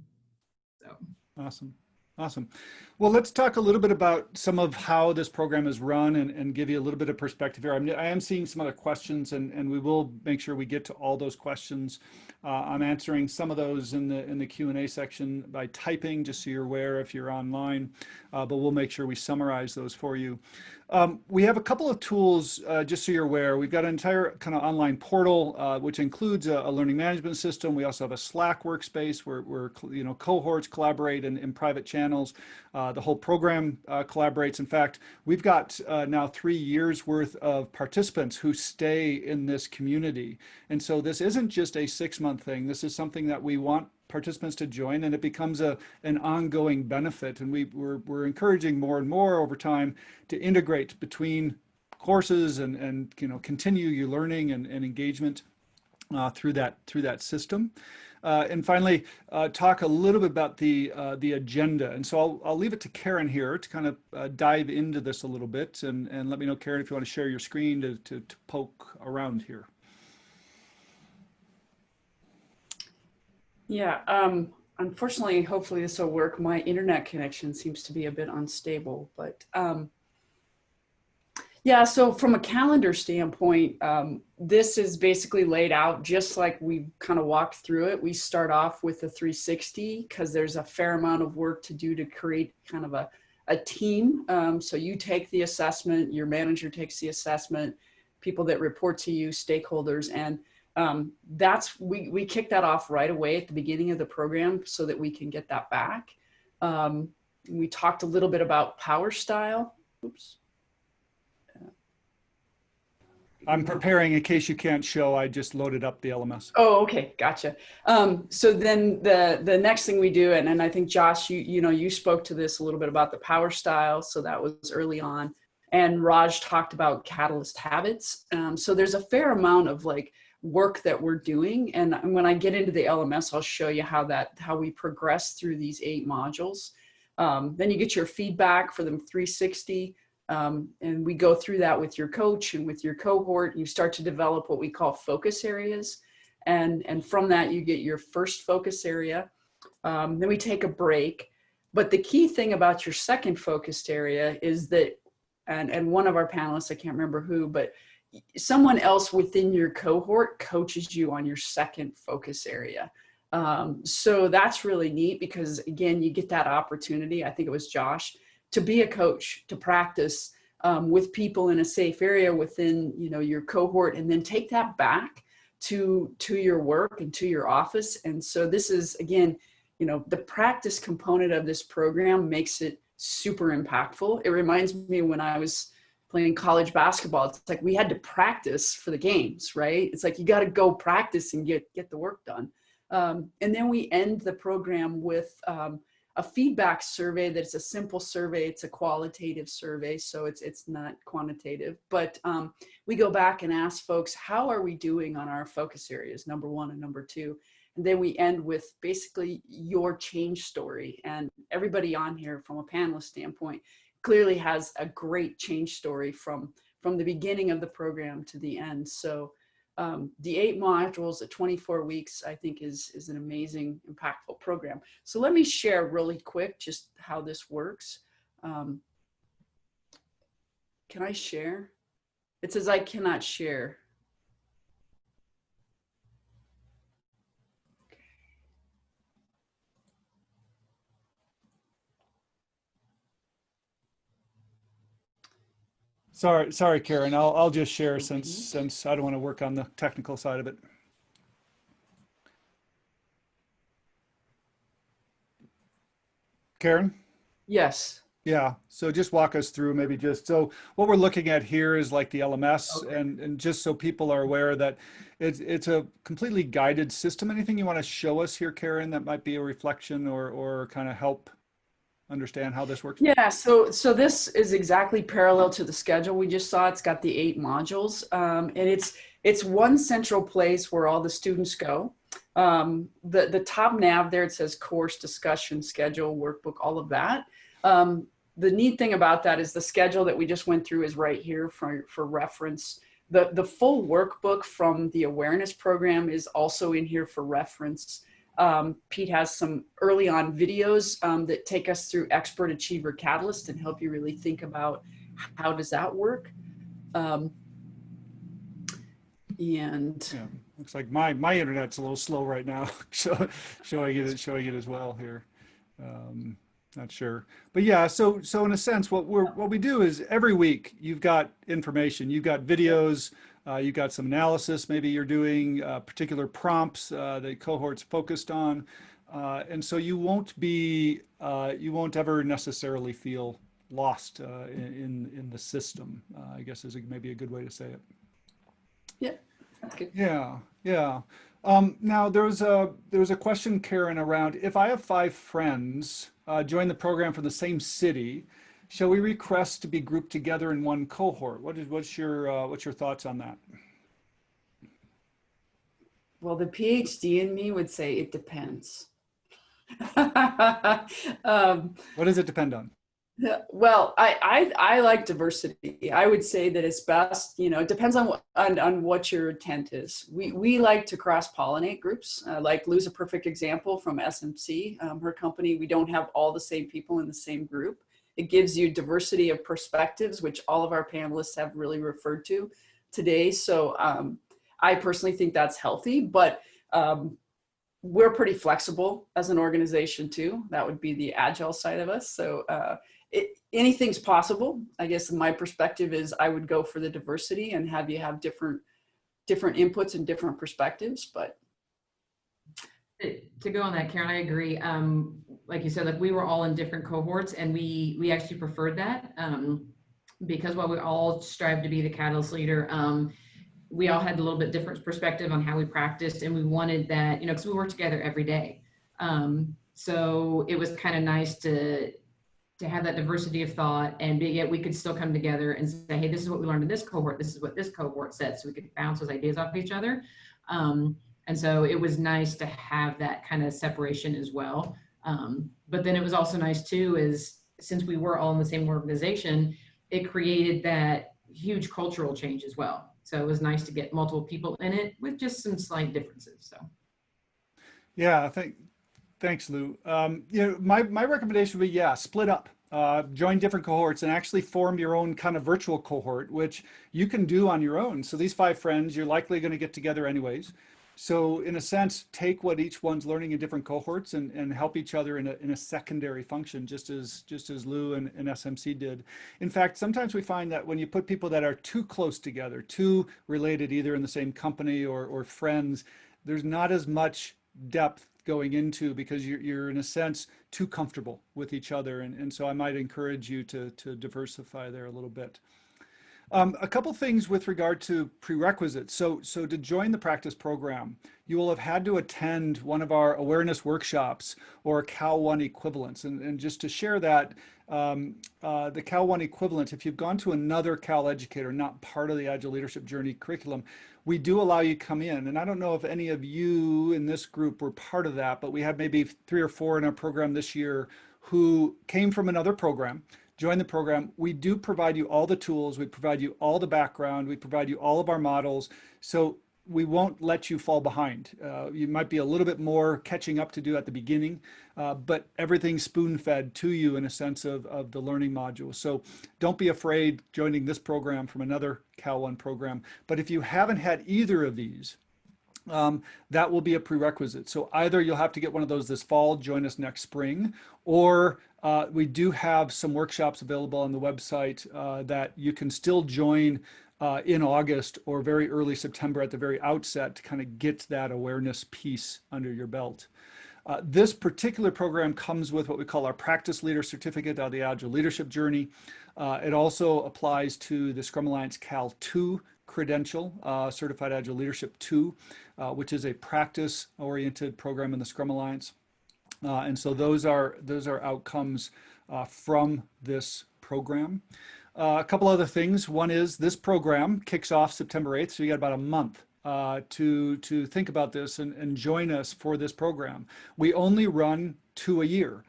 So. Awesome. Awesome. Well, let's talk a little bit about some of how this program is run and give you a little bit of perspective here. I am seeing some other questions, and we will make sure we get to all those questions. I'm answering some of those in the Q&A section by typing, just so you're aware if you're online, but we'll make sure we summarize those for you. We have a couple of tools, just so you're aware. We've got an entire kind of online portal, which includes a learning management system. We also have a Slack workspace where cohorts collaborate in private channels. The whole program collaborates. In fact, we've got now 3 years worth of participants who stay in this community. And so this isn't just a 6-month thing. This is something that we want participants to join, and it becomes an ongoing benefit. And we're encouraging more and more over time to integrate between courses and continue your learning and engagement through that system. And finally, talk a little bit about the agenda. And so I'll leave it to Karen here to kind of dive into this a little bit, and let me know, Karen, if you want to share your screen to poke around here. Yeah, unfortunately, hopefully this will work. My internet connection seems to be a bit unstable, but yeah, so from a calendar standpoint, this is basically laid out just like we kind of walked through it. We start off with the 360 because there's a fair amount of work to do to create kind of a team. So you take the assessment, your manager takes the assessment, people that report to you, stakeholders, and we kick that off right away at the beginning of the program so that we can get that back. We talked a little bit about power style. Oops. I'm preparing in case you can't show. I just loaded up the LMS. Oh, okay, gotcha. So then the next thing we do, and I think Josh, you spoke to this a little bit about the power style, so that was early on, and Raj talked about catalyst habits. So there's a fair amount of like work that we're doing, and when I get into the LMS, I'll show you how we progress through these 8 modules. Then you get your feedback for them 360. And we go through that with your coach and with your cohort. You start to develop what we call focus areas. And from that, you get your first focus area. Then we take a break. But the key thing about your second focused area is that, and one of our panelists, I can't remember who, but someone else within your cohort coaches you on your second focus area. So that's really neat because, again, you get that opportunity. I think it was Josh, to be a coach, to practice with people in a safe area within, your cohort, and then take that back to your work and to your office. And so this is, again, the practice component of this program makes it super impactful. It reminds me when I was playing college basketball, it's like we had to practice for the games, right? It's like you got to go practice and get the work done. And then we end the program with a feedback survey. That's a simple survey. It's a qualitative survey, so it's not quantitative, but we go back and ask folks, how are we doing on our focus areas, number 1 and number 2? And then we end with basically your change story. And everybody on here from a panelist standpoint clearly has a great change story from the beginning of the program to the end. So the 8 modules at 24 weeks, I think is an amazing, impactful program. So let me share really quick just how this works. Can I share? It says I cannot share. Sorry, Karen. I'll just share since I don't want to work on the technical side of it. Karen? Yes. Yeah. So just walk us through maybe so what we're looking at here is like the LMS, Okay. and just so people are aware that it's a completely guided system. Anything you want to show us here, Karen, that might be a reflection or kind of help understand how this works? Yeah, so this is exactly parallel to the schedule we just saw. It's got the 8 modules, and it's one central place where all the students go. The top nav there, it says course, discussion, schedule, workbook, all of that. The neat thing about that is the schedule that we just went through is right here for reference. The full workbook from the awareness program is also in here for reference. Pete has some early on videos that take us through Expert Achiever Catalyst and help you really think about how does that work. And Yeah, looks like my internet's a little slow right now, showing it as well here. Not sure, but yeah. So in a sense, what we do is every week you've got information, you've got videos. You've got some analysis, maybe you're doing particular prompts that cohort's focused on. And so you won't ever necessarily feel lost in the system, I guess is maybe a good way to say it. yeah, that's good. Yeah, yeah. Now there was a question, Karen, around if I have 5 friends join the program from the same city, shall we request to be grouped together in one cohort? What's your thoughts on that? Well, the PhD in me would say it depends. What does it depend on? Well, I like diversity. I would say that it's best, it depends on what your intent is. We like to cross-pollinate groups. Like Lou's a perfect example from SMC. Her company, we don't have all the same people in the same group. It gives you diversity of perspectives, which all of our panelists have really referred to today. So I personally think that's healthy, but we're pretty flexible as an organization too. That would be the agile side of us. So anything's possible. I guess my perspective is I would go for the diversity and have you have different inputs and different perspectives. But to go on that, Karen, I agree. like you said, like we were all in different cohorts, and we actually preferred that, because while we all strive to be the catalyst leader, we all had a little bit different perspective on how we practiced, and we wanted that, because we work together every day. So it was kind of nice to have that diversity of thought, and yet we could still come together and say, hey, this is what we learned in this cohort, this is what this cohort said, so we could bounce those ideas off each other. And so it was nice to have that kind of separation as well. But then it was also nice too, is since we were all in the same organization, it created that huge cultural change as well. So it was nice to get multiple people in it with just some slight differences. So Yeah, thanks, Lou. My recommendation would be, yeah, split up, join different cohorts and actually form your own kind of virtual cohort, which you can do on your own. So these 5 friends, you're likely going to get together anyways. So in a sense, take what each one's learning in different cohorts and help each other in a secondary function, just as Lou and SMC did. In fact, sometimes we find that when you put people that are too close together, too related either in the same company or friends, there's not as much depth going into, because you're in a sense too comfortable with each other. And so I might encourage you to diversify there a little bit. A couple things with regard to prerequisites. So to join the practice program, you will have had to attend one of our awareness workshops or Cal 1 equivalents. And just to share that, the Cal 1 equivalent, if you've gone to another Cal educator, not part of the Agile Leadership Journey curriculum, we do allow you to come in. And I don't know if any of you in this group were part of that, but we had maybe 3 or 4 in our program this year who came from another program, join the program. We do provide you all the tools. We provide you all the background. We provide you all of our models. So we won't let you fall behind. You might be a little bit more catching up to do at the beginning, but everything's spoon-fed to you in a sense of the learning module. So don't be afraid joining this program from another Cal 1 program. But if you haven't had either of these, that will be a prerequisite. So either you'll have to get one of those this fall, join us next spring, or we do have some workshops available on the website that you can still join in August or very early September at the very outset to kind of get that awareness piece under your belt. This particular program comes with what we call our Practice Leader Certificate of the Agile Leadership Journey. It also applies to the Scrum Alliance Cal 2 credential, Certified Agile Leadership 2, which is a practice-oriented program in the Scrum Alliance. And so those are outcomes from this program. A couple other things. One is this program kicks off September 8th, so you got about a month to think about this and join us for this program. We only run 2 a year.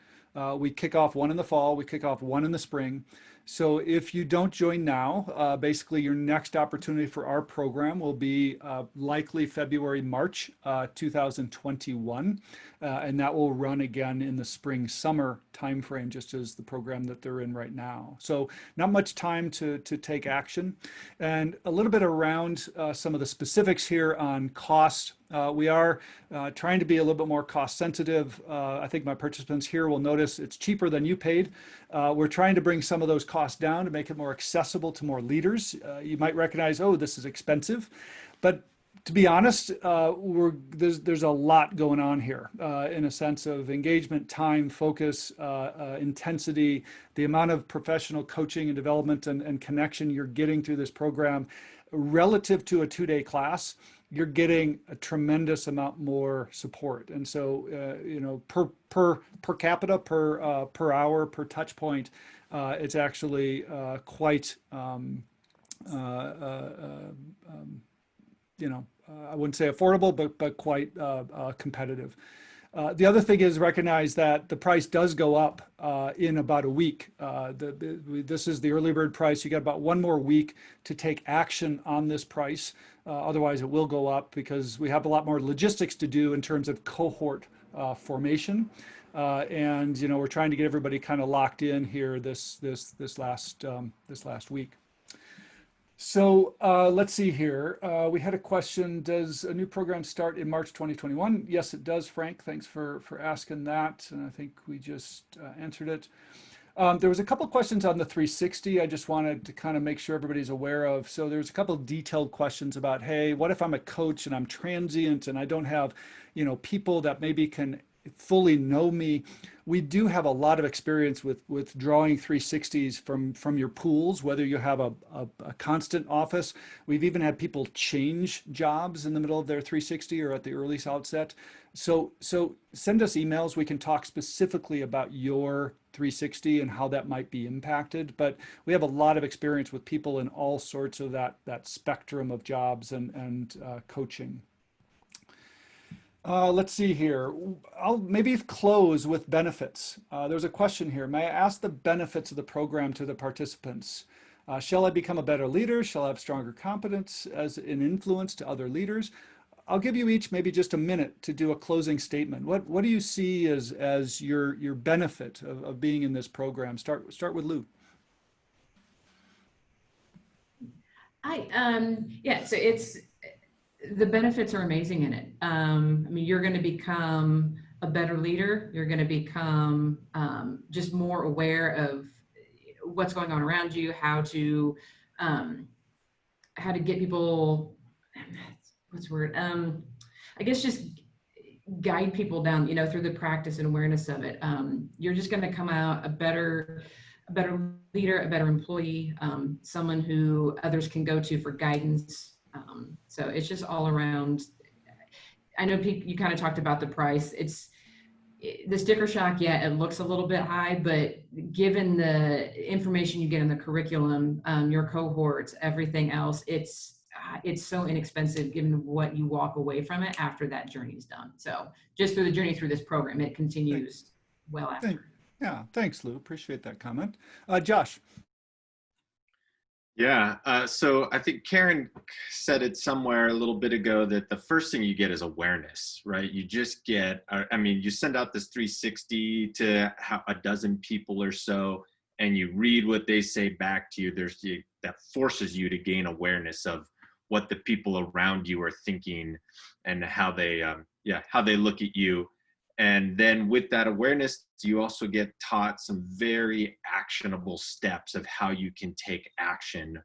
We kick off 1 in the fall, we kick off 1 in the spring. So if you don't join now, basically your next opportunity for our program will be likely February, March 2021. And that will run again in the spring, summer timeframe, just as the program that they're in right now. So not much time to take action. And a little bit around some of the specifics here on cost. We are trying to be a little bit more cost sensitive. I think my participants here will notice it's cheaper than you paid. We're trying to bring some of those costs down to make it more accessible to more leaders. You might recognize, oh, this is expensive. But to be honest, there's a lot going on here in a sense of engagement, time, focus, intensity, the amount of professional coaching and development and connection you're getting through this program relative to a 2-day class. You're getting a tremendous amount more support. And so, per capita, per hour, per touch point, it's actually quite, I wouldn't say affordable, but quite competitive. The other thing is recognize that the price does go up in about a week. This is the early bird price. You got about 1 more week to take action on this price. Otherwise, it will go up because we have a lot more logistics to do in terms of cohort formation. And we're trying to get everybody kind of locked in here this last week. So let's see here. We had a question, does a new program start in March 2021? Yes, it does, Frank. Thanks for asking that. And I think we just answered it. There was a couple of questions on the 360 I just wanted to kind of make sure everybody's aware of. So there's a couple of detailed questions about, hey, what if I'm a coach and I'm transient and I don't have, people that maybe can fully know me, we do have a lot of experience with drawing 360s from your pools, whether you have a constant office. We've even had people change jobs in the middle of their 360 or at the early outset. So send us emails. We can talk specifically about your 360 and how that might be impacted. But we have a lot of experience with people in all sorts of that spectrum of jobs and coaching. Let's see here. I'll maybe close with benefits. There's a question here. May I ask the benefits of the program to the participants? Shall I become a better leader? Shall I have stronger competence as an influence to other leaders? I'll give you each maybe just a minute to do a closing statement. What do you see as your benefit of being in this program? Start with Lou. Yeah, so the benefits are amazing in it. I mean, you're going to become a better leader. You're going to become just more aware of what's going on around you, how to get people, what's the word? I guess just guide people down, through the practice and awareness of it. You're just going to come out a better leader, a better employee, someone who others can go to for guidance. So it's just all around. I know Pete, you kind of talked about the price. It's the sticker shock. Yeah, it looks a little bit high, but given the information you get in the curriculum, your cohorts, everything else, it's so inexpensive given what you walk away from it after that journey is done. So just through the journey through this program, it continues well after. Yeah, thanks, Lou. Appreciate that comment. Josh. Yeah, so I think Karen said it somewhere a little bit ago that the first thing you get is awareness, right? You just get, I mean, you send out this 360 to a dozen people or so, and you read what they say back to you. That forces you to gain awareness of what the people around you are thinking and how they look at you. And then with that awareness, you also get taught some very actionable steps of how you can take action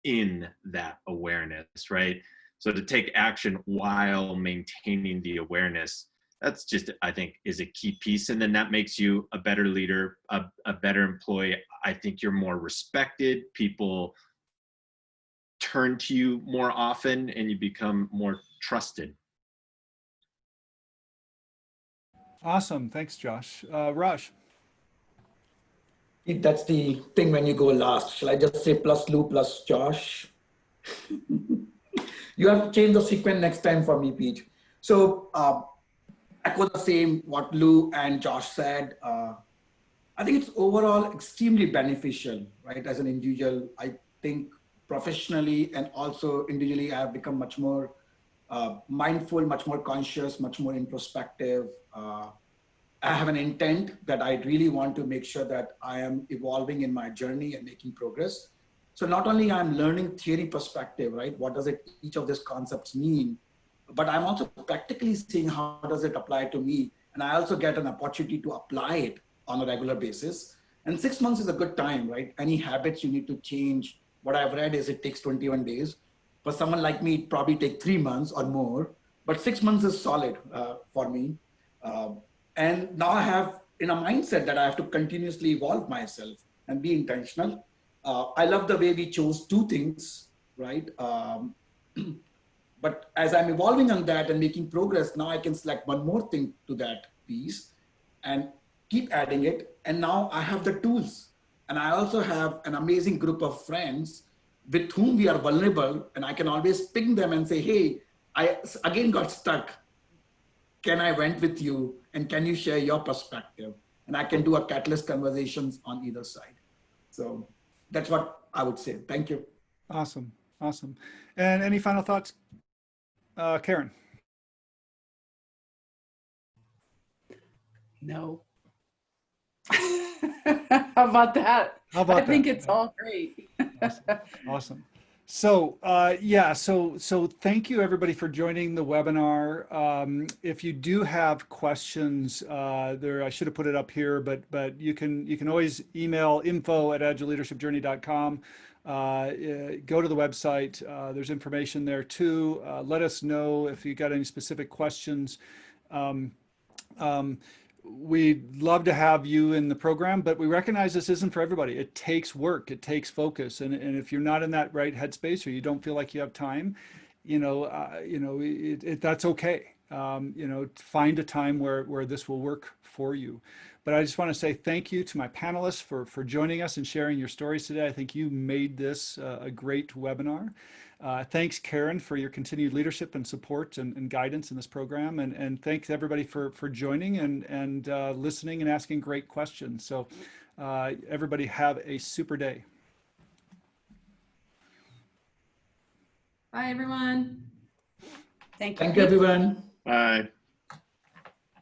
in that awareness, right? So to take action while maintaining the awareness, that's just, I think, is a key piece. And then that makes you a better leader, a better employee. I think you're more respected. People turn to you more often and you become more trusted. Awesome. Thanks, Josh. Raj. That's the thing when you go last. Shall I just say plus Lou plus Josh? You have to change the sequence next time for me, Pete. So echo the same what Lou and Josh said. I think it's overall extremely beneficial, right? As an individual, I think professionally and also individually, I have become much more mindful, much more conscious, much more introspective. I have an intent that I really want to make sure that I am evolving in my journey and making progress. So not only I'm learning theory perspective, right? What does each of these concepts mean? But I'm also practically seeing how does it apply to me? And I also get an opportunity to apply it on a regular basis. And 6 months is a good time, right? Any habits you need to change. What I've read is it takes 21 days. For someone like me, it probably take 3 months or more, but 6 months is solid for me. And now I have in a mindset that I have to continuously evolve myself and be intentional. I love the way we chose 2 things, right? But as I'm evolving on that and making progress, now I can select one more thing to that piece and keep adding it. And now I have the tools. And I also have an amazing group of friends with whom we are vulnerable. And I can always ping them and say, hey, I again got stuck. Can I vent with you? And can you share your perspective? And I can do a catalyst conversations on either side. So that's what I would say. Thank you. Awesome. Awesome. And any final thoughts? Karen. No. How about that? How about I think it's all great. Awesome. So so thank you everybody for joining the webinar. If you do have questions, I should have put it up here, but you can always email info@agileleadershipjourney.com. Go to the website. There's information there too. Let us know if you got any specific questions. We'd love to have you in the program, but we recognize this isn't for everybody. It takes work, it takes focus. And if you're not in that right headspace or you don't feel like you have time, that's okay. Find a time where this will work for you. But I just want to say thank you to my panelists for joining us and sharing your stories today. I think you made this a great webinar. Thanks, Karen, for your continued leadership and support and guidance in this program. And thanks everybody for joining and listening and asking great questions. So everybody have a super day. Bye, everyone. Thank you. Thank you, everyone. Bye.